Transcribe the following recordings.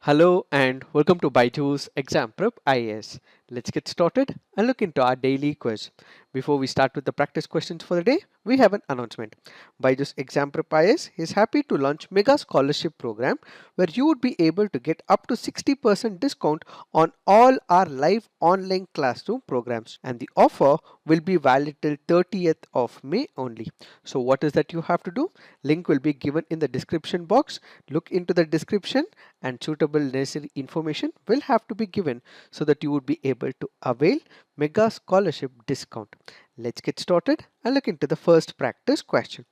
Hello and welcome to Byjus Exam Prep IAS. Let's get started and look into our daily quiz. Before we start with the practice questions for the day, we have an announcement. Byjus Exam Prep IAS is happy to launch Mega Scholarship Program where you would be able to get up to 60% discount on all our live online classroom programs, and the offer will be valid till 30th of May only. So what is that you have to do? Link will be given in the description box. Look into the description and suitable necessary information will have to be given so that you would be able to avail mega scholarship discount. Let's get started and look into the first practice question.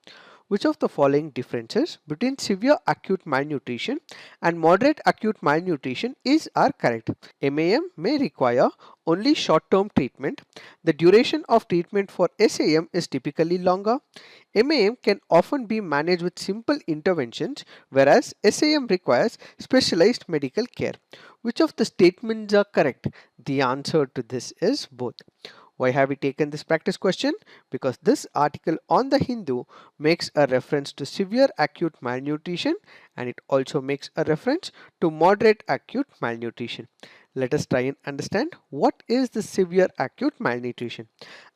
Which of the following differences between severe acute malnutrition and moderate acute malnutrition are correct? MAM may require only short-term treatment. The duration of treatment for SAM is typically longer. MAM can often be managed with simple interventions, whereas SAM requires specialized medical care. Which of the statements are correct? The answer to this is both. Why have we taken this practice question? Because this article on the Hindu makes a reference to severe acute malnutrition and it also makes a reference to moderate acute malnutrition. Let us try and understand what is the severe acute malnutrition.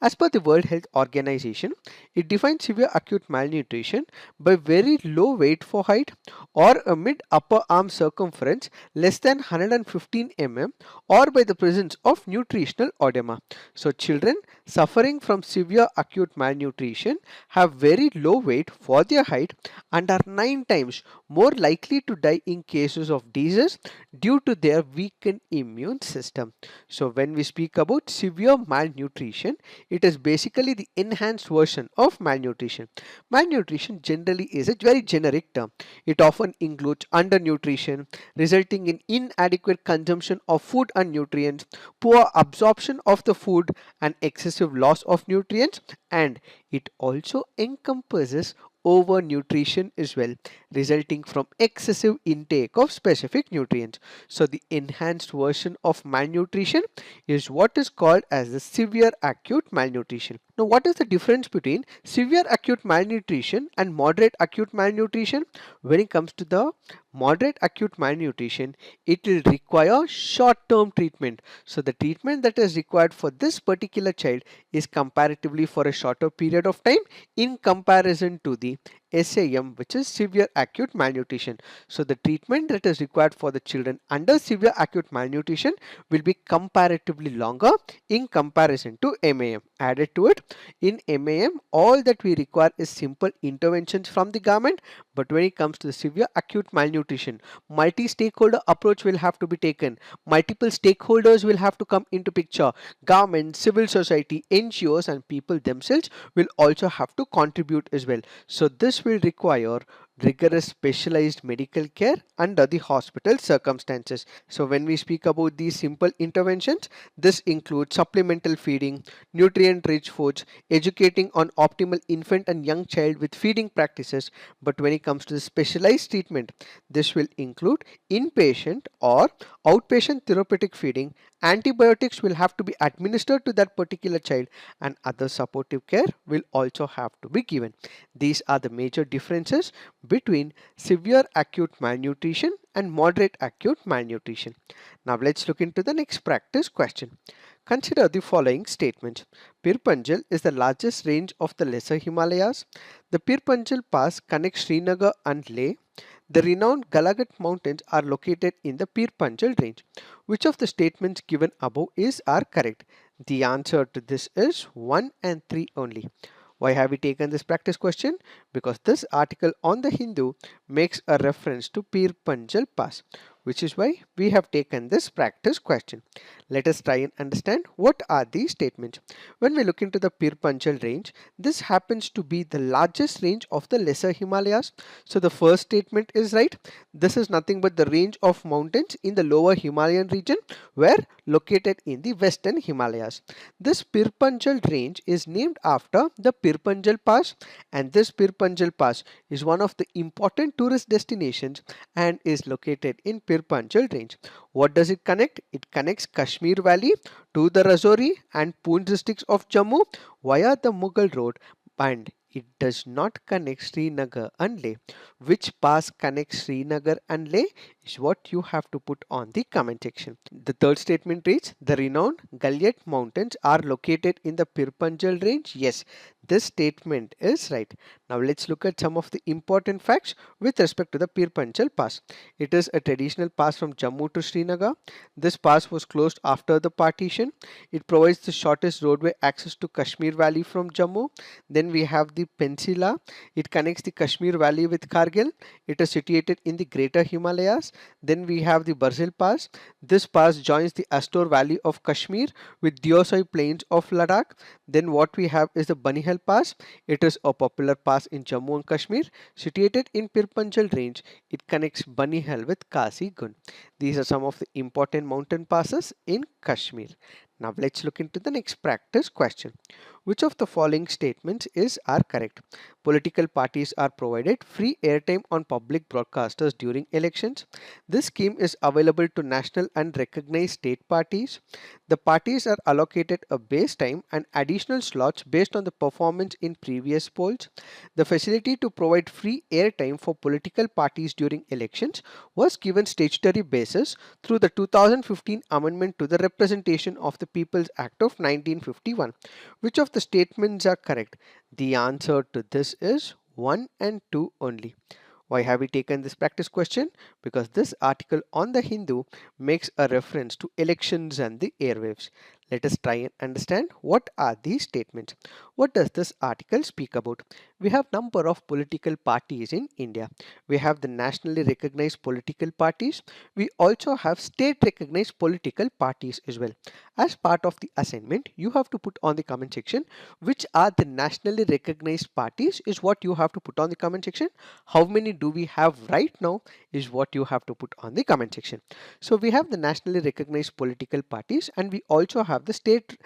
As per the World Health Organization, it defines severe acute malnutrition by very low weight for height or a mid upper arm circumference less than 115 mm or by the presence of nutritional edema. So children suffering from severe acute malnutrition have very low weight for their height and are 9 times more likely to die in cases of disease due to their weakened immune system. So when we speak about severe malnutrition, it is basically the enhanced version of malnutrition. Malnutrition generally is a very generic term. It often includes undernutrition, resulting in inadequate consumption of food and nutrients, poor absorption of the food and excessive loss of nutrients, and it also encompasses overnutrition as well, resulting from excessive intake of specific nutrients. So the enhanced version of malnutrition is what is called as the severe acute malnutrition. Now what is the difference between severe acute malnutrition and moderate acute malnutrition? When it comes to the moderate acute malnutrition, it will require short-term treatment. So the treatment that is required for this particular child is comparatively for a shorter period of time in comparison to the SAM, which is severe acute malnutrition. So the treatment that is required for the children under severe acute malnutrition will be comparatively longer in comparison to MAM. Added to it, in MAM, all that we require is simple interventions from the government, but when it comes to the severe acute malnutrition, multi-stakeholder approach will have to be taken. Multiple stakeholders will have to come into picture. Government, civil society, NGOs and people themselves will also have to contribute as well. So this will require rigorous specialized medical care under the hospital circumstances. So when we speak about these simple interventions, this includes supplemental feeding, nutrient rich foods, educating on optimal infant and young child with feeding practices. But when it comes to the specialized treatment, this will include inpatient or outpatient therapeutic feeding. Antibiotics will have to be administered to that particular child and other supportive care will also have to be given. These are the major differences between severe acute malnutrition and moderate acute malnutrition. Now let's look into the next practice question. Consider the following statements. Pir Panjal is the largest range of the Lesser Himalayas. The Pir Panjal Pass connects Srinagar and Leh. The renowned Galagat Mountains are located in the Pir Panjal range. Which of the statements given above are correct? The answer to this is 1 and 3 only. Why have we taken this practice question? Because this article on the Hindu makes a reference to Pir Panjal Pass, which is why we have taken this practice question. Let us try and understand what are these statements. When we look into the Pir Panjal range, this happens to be the largest range of the Lesser Himalayas. So the first statement is right. This is nothing but the range of mountains in the lower Himalayan region where located in the western Himalayas. This Pir Panjal range is named after the Pir Panjal Pass, and this Pir Panjal Pass is one of the important tourist destinations and is located in Pir Panjal range. What does it connect? It connects Kashmir Valley to the Rajouri and Poonch districts of Jammu via the Mughal Road, and it does not connect Srinagar and Leh. Which pass connects Srinagar and Leh? is what you have to put on the comment section. The third statement reads, the renowned Galiot Mountains are located in the Pir Panjal Range. Yes, this statement is right. Now let's look at some of the important facts with respect to the Pir Panjal Pass. It is a traditional pass from Jammu to Srinagar. This pass was closed after the partition. It provides the shortest roadway access to Kashmir Valley from Jammu. Then we have the Pencila. It connects the Kashmir Valley with Kargil. It is situated in the Greater Himalayas. Then we have the Barzil Pass. This pass joins the Astor Valley of Kashmir with Diosai Plains of Ladakh. Then what we have is the Banihal Pass. It is a popular pass in Jammu and Kashmir, situated in Pir Panjal Range. It connects Banihal with Kasi Gund. These are some of the important mountain passes in Kashmir. Now let's look into the next practice question. Which of the following statements are correct? Political parties are provided free airtime on public broadcasters during elections. This scheme is available to national and recognized state parties. The parties are allocated a base time and additional slots based on the performance in previous polls. The facility to provide free airtime for political parties during elections was given statutory basis through the 2015 amendment to the Representation of the People's Act of 1951. Which of the statements are correct? The answer to this is 1 and 2 only. Why have we taken this practice question? Because this article on the Hindu makes a reference to elections and the airwaves. Let us try and understand what are these statements. What does this article speak about? We have number of political parties in India. We have the nationally recognized political parties. We also have state recognized political parties as well. As part of the assignment, you have to put on the comment section which are the nationally recognized parties is what you have to put on the comment section. How many do we have right now is what you have to put on the comment section. So we have the nationally recognized political parties and we also have the state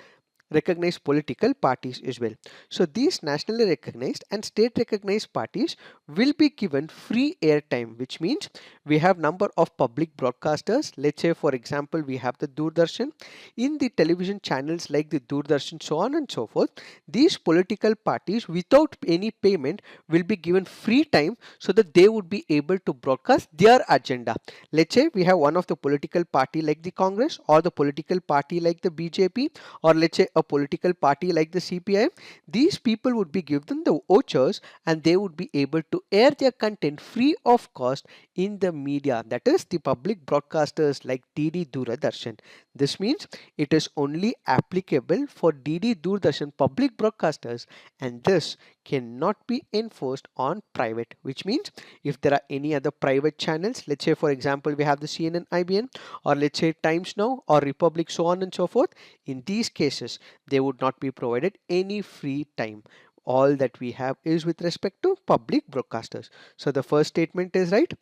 recognized political parties as well. So these nationally recognized and state recognized parties will be given free airtime, which means we have number of public broadcasters. Let's say for example we have the Doordarshan. In the television channels like the Doordarshan, so on and so forth, these political parties without any payment will be given free time so that they would be able to broadcast their agenda. Let's say we have one of the political party like the Congress or the political party like the BJP, or let's say a political party like the CPI. These people would be given the vouchers and they would be able to air their content free of cost in the media, that is the public broadcasters like DD Doordarshan. This means it is only applicable for DD Doordarshan public broadcasters and this cannot be enforced on private, which means if there are any other private channels, let's say for example we have the CNN IBN, or let's say Times Now or Republic, so on and so forth, in these cases they would not be provided any free time. All that we have is with respect to public broadcasters. So the first statement is right.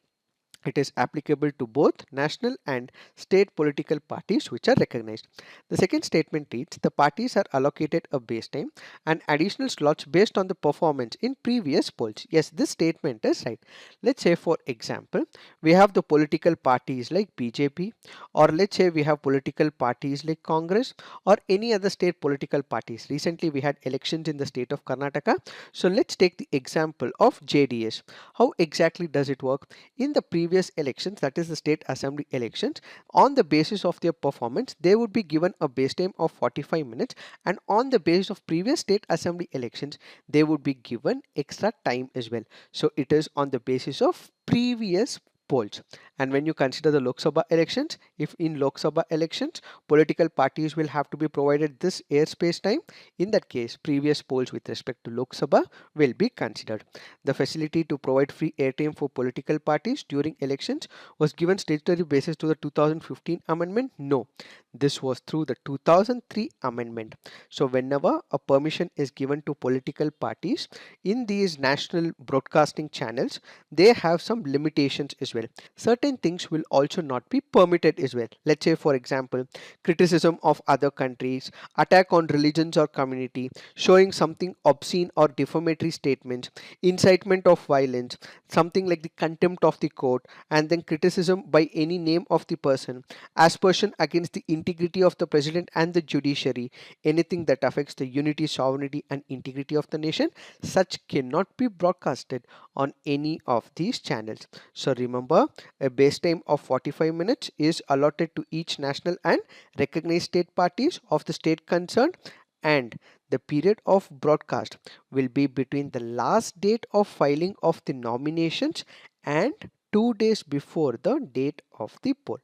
It is applicable to both national and state political parties which are recognized. The second statement reads, the parties are allocated a base time and additional slots based on the performance in previous polls. Yes, this statement is right. Let's say for example, we have the political parties like BJP, or let's say we have political parties like Congress or any other state political parties. Recently we had elections in the state of Karnataka. So let's take the example of JDS. How exactly does it work? In the previous elections, that is the state assembly elections, on the basis of their performance they would be given a base time of 45 minutes, and on the basis of previous state assembly elections they would be given extra time as well. So it is on the basis of previous polls. And when you consider the Lok Sabha elections, if in Lok Sabha elections political parties will have to be provided this airspace time, in that case previous polls with respect to Lok Sabha will be considered. The facility to provide free airtime for political parties during elections was given statutory basis to the 2015 amendment? No, this was through the 2003 amendment. So whenever a permission is given to political parties in these national broadcasting channels, they have some limitations as well. Certain things will also not be permitted as well. Let's say for example, criticism of other countries, attack on religions or community, showing something obscene or defamatory statements, incitement of violence, something like the contempt of the court, and then criticism by any name of the person, aspersion against the integrity of the president and the judiciary, anything that affects the unity, sovereignty and integrity of the nation, such cannot be broadcasted on any of these channels. So remember Remember, a base time of 45 minutes is allotted to each national and recognized state parties of the state concerned, and the period of broadcast will be between the last date of filing of the nominations and 2 days before the date of the poll.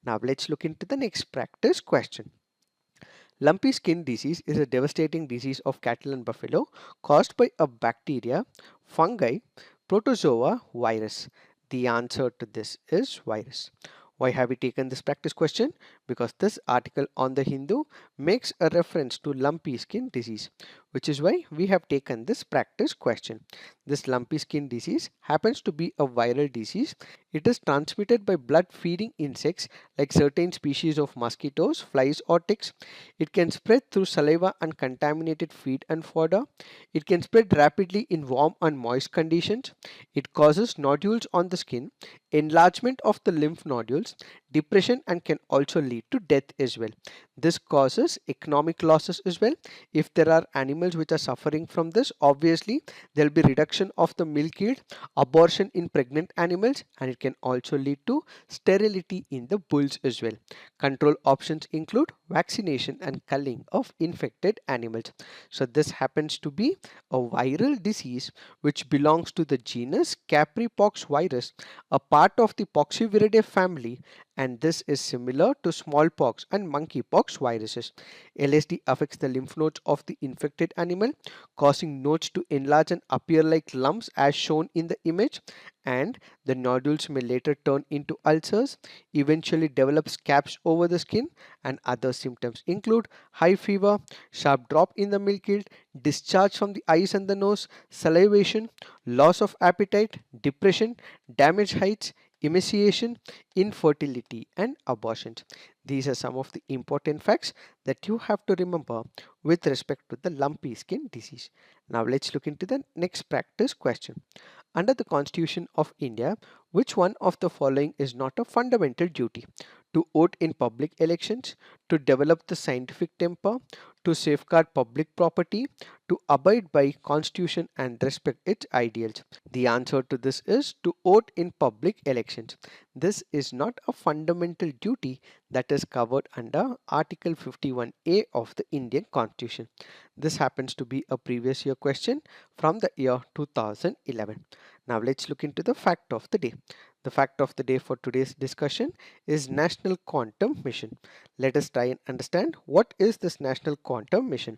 Now let's look into the next practice question. Lumpy skin disease is a devastating disease of cattle and buffalo caused by a bacteria, fungi, protozoa, virus. The answer to this is virus. Why have we taken this practice question? Because this article on the Hindu makes a reference to lumpy skin disease, which is why we have taken this practice question. This lumpy skin disease happens to be a viral disease. It is transmitted by blood feeding insects like certain species of mosquitoes, flies or ticks. It can spread through saliva and contaminated feed and fodder. It can spread rapidly in warm and moist conditions. It causes nodules on the skin, enlargement of the lymph nodules, depression, and can also lead to death as well. This causes economic losses as well. If there are animals which are suffering from this, obviously there will be reduction of the milk yield, abortion in pregnant animals, and it can also lead to sterility in the bulls as well. Control options include vaccination and culling of infected animals. So this happens to be a viral disease which belongs to the genus Capripox virus, a part of the Poxviridae family, and this is similar to smallpox and monkeypox viruses. LSD affects the lymph nodes of the infected animal, causing nodes to enlarge and appear like lumps as shown in the image, and the nodules may later turn into ulcers, eventually develop scabs over the skin, and other symptoms include high fever, sharp drop in the milk yield, discharge from the eyes and the nose, salivation, loss of appetite, depression, damaged heights, emaciation, infertility, and abortions. These are some of the important facts that you have to remember with respect to the lumpy skin disease. Now let's look into the next practice question. Under the Constitution of India, which one of the following is not a fundamental duty? To vote in public elections, to develop the scientific temper, to safeguard public property, to abide by Constitution and respect its ideals. The answer to this is to vote in public elections. This is not a fundamental duty that is covered under Article 51A of the Indian Constitution. This happens to be a previous year question from the year 2011. Now let's look into the fact of the day. The fact of the day for today's discussion is National Quantum Mission. Let us try and understand what is this National Quantum Mission.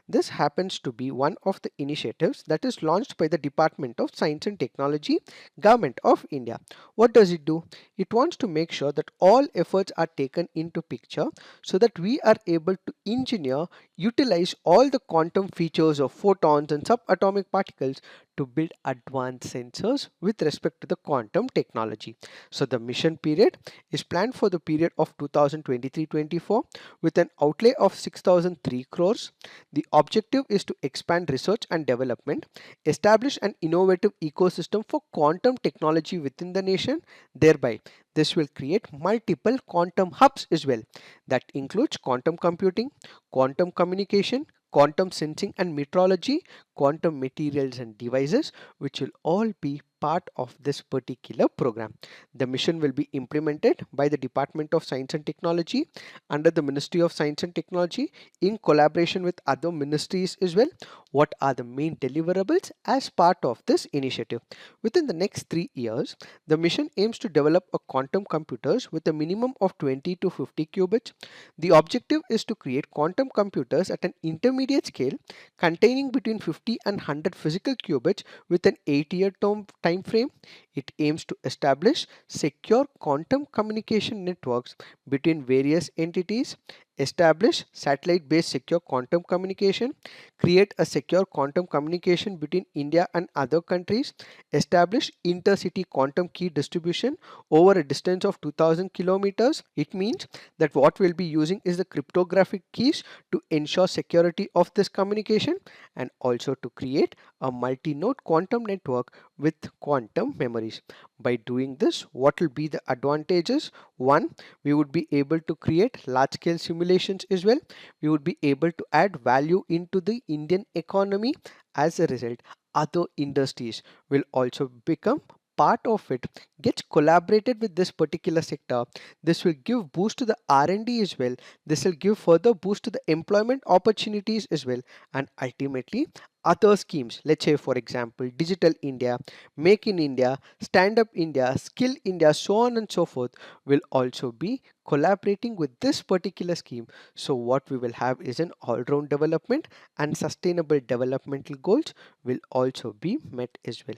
This happens to be one of the initiatives that is launched by the Department of Science and Technology, Government of India. What does it do? It wants to make sure that all efforts are taken into picture so that we are able to engineer, utilize all the quantum features of photons and subatomic particles to build advanced sensors with respect to the quantum technology. So the mission period is planned for the period of 2023-24 with an outlay of 6,003 crores. The objective is to expand research and development, establish an innovative ecosystem for quantum technology within the nation. Thereby, this will create multiple quantum hubs as well. That includes quantum computing, quantum communication, quantum sensing and metrology, quantum materials and devices, which will all be part of this particular program. The mission will be implemented by the Department of Science and Technology under the Ministry of Science and Technology in collaboration with other ministries as well. What are the main deliverables as part of this initiative? Within the next 3 years, the mission aims to develop a quantum computers with a minimum of 20 to 50 qubits. The objective is to create quantum computers at an intermediate scale containing between 50 and 100 physical qubits with an 8-year time frame. It aims to establish secure quantum communication networks between various entities, establish satellite-based secure quantum communication, create a secure quantum communication between India and other countries, establish intercity quantum key distribution over a distance of 2000 kilometers. It means that what we'll be using is the cryptographic keys to ensure security of this communication, and also to create a multi-node quantum network with quantum memories. By doing this, what will be the advantages? One, we would be able to create large-scale simulations as well. We would be able to add value into the Indian economy. As a result, other industries will also become part of it gets collaborated with this particular sector, this will give boost to the R&D as well. This will give further boost to the employment opportunities as well, and ultimately other schemes, let's say for example Digital India, Make in India, Stand Up India, Skill India, so on and so forth, will also be collaborating with this particular scheme. So what we will have is an all-round development, and sustainable developmental goals will also be met as well.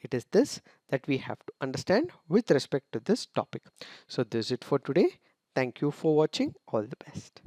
It is this that we have to understand with respect to this topic. So this is it for today. Thank you for watching. All the best.